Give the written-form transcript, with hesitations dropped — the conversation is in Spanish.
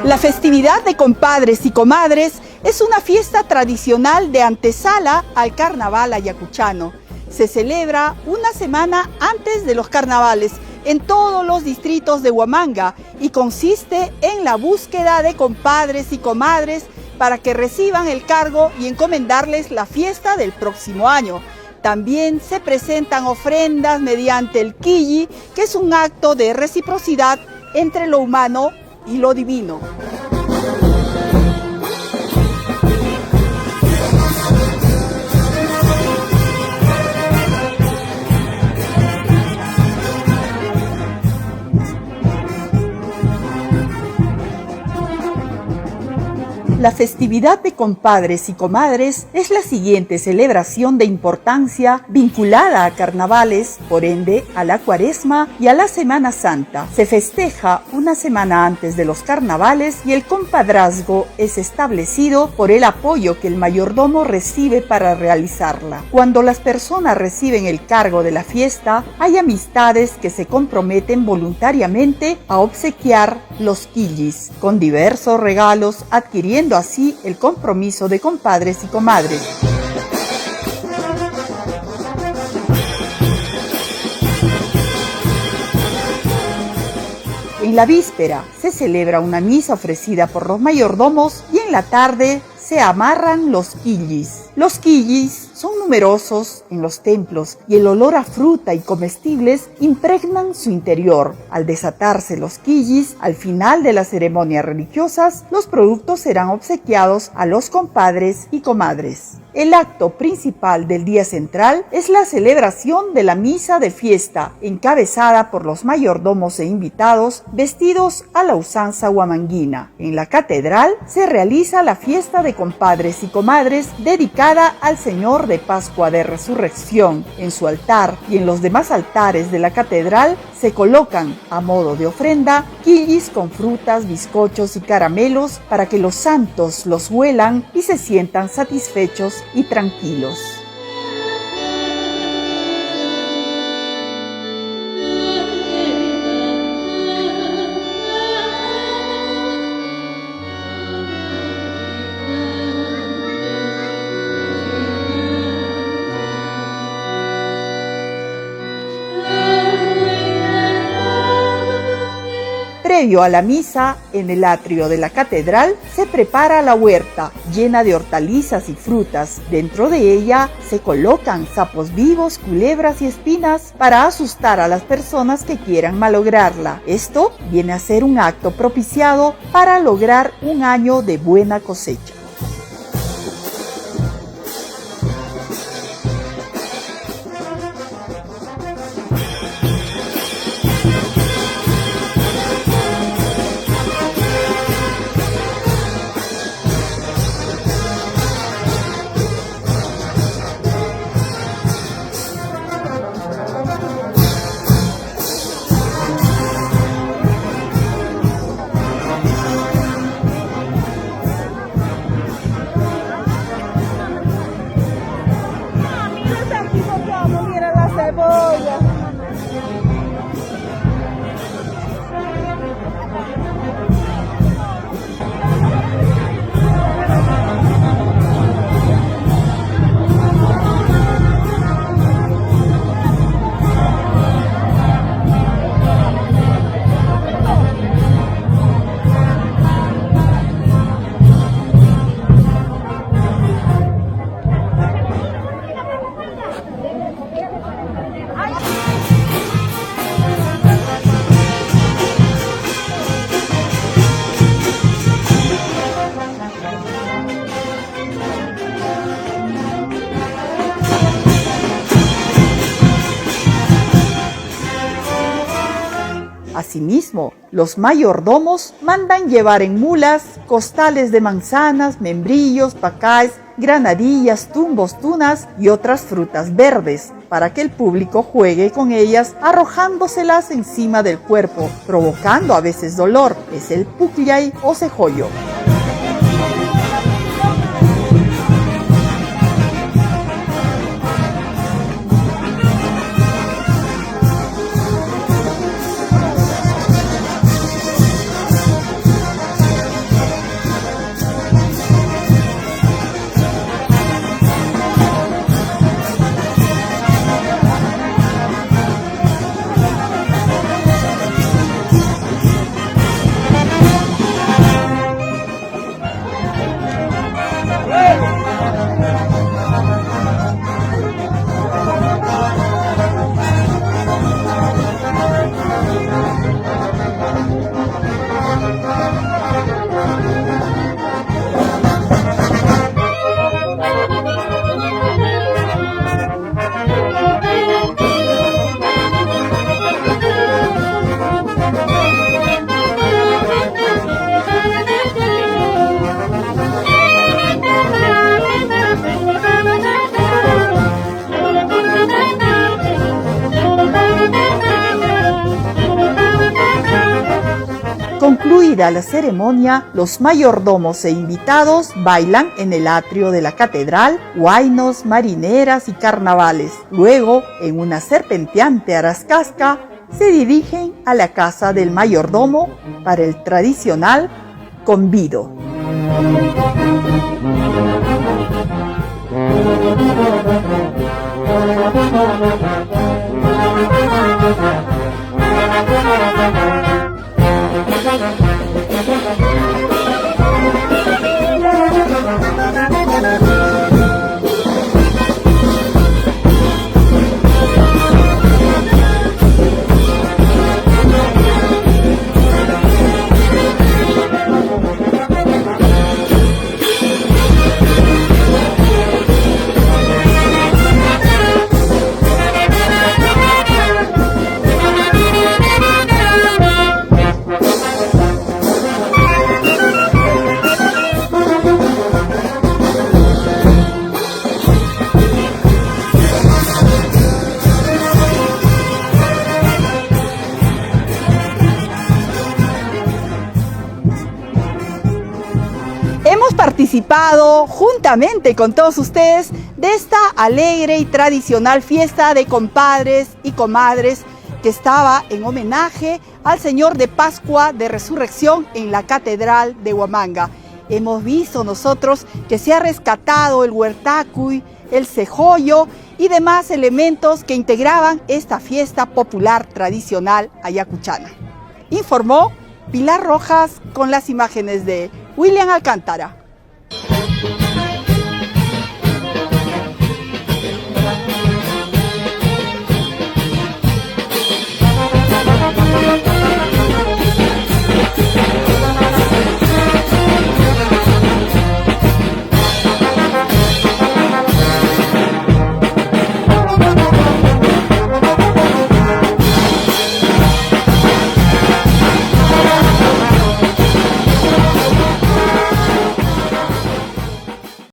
La festividad de compadres y comadres es una fiesta tradicional de antesala al carnaval ayacuchano. Se celebra una semana antes de los carnavales en todos los distritos de Huamanga y consiste en la búsqueda de compadres y comadres para que reciban el cargo y encomendarles la fiesta del próximo año. También se presentan ofrendas mediante el quilli, que es un acto de reciprocidad entre lo humano y lo divino. La festividad de compadres y comadres es la siguiente celebración de importancia vinculada a carnavales, por ende a la Cuaresma y a la Semana Santa. Se festeja una semana antes de los carnavales y el compadrazgo es establecido por el apoyo que el mayordomo recibe para realizarla. Cuando las personas reciben el cargo de la fiesta, hay amistades que se comprometen voluntariamente a obsequiar los quillis con diversos regalos, adquiriendo así el compromiso de compadres y comadres. En la víspera se celebra una misa ofrecida por los mayordomos y en la tarde se amarran los quillis. Los quillis son numerosos en los templos y el olor a fruta y comestibles impregnan su interior. Al desatarse los quillis, al final de las ceremonias religiosas, los productos serán obsequiados a los compadres y comadres. El acto principal del día central es la celebración de la misa de fiesta, encabezada por los mayordomos e invitados vestidos a la usanza huamanguina. En la catedral se realiza la fiesta de compadres y comadres dedicada al Señor de Pascua de Resurrección. En su altar y en los demás altares de la catedral se colocan, a modo de ofrenda, quillis con frutas, bizcochos y caramelos para que los santos los huelan y se sientan satisfechos y tranquilos. Previo a la misa, en el atrio de la catedral, se prepara la huerta, llena de hortalizas y frutas. Dentro de ella se colocan sapos vivos, culebras y espinas para asustar a las personas que quieran malograrla. Esto viene a ser un acto propiciado para lograr un año de buena cosecha. Asimismo, los mayordomos mandan llevar en mulas costales de manzanas, membrillos, pacáes, granadillas, tumbos, tunas y otras frutas verdes. para que el público juegue con ellas arrojándoselas encima del cuerpo, provocando a veces dolor. Es el pucllay o cejoyo. Concluida la ceremonia, los mayordomos e invitados bailan en el atrio de la catedral, huaynos, marineras y carnavales. Luego, en una serpenteante arascasca, se dirigen a la casa del mayordomo para el tradicional convido. Hemos participado juntamente con todos ustedes de esta alegre y tradicional fiesta de compadres y comadres que estaba en homenaje al Señor de Pascua de Resurrección en la Catedral de Huamanga. Hemos visto nosotros que se ha rescatado el huertacuy, el cejoyo y demás elementos que integraban esta fiesta popular tradicional ayacuchana. Informó Pilar Rojas con las imágenes de William Alcántara.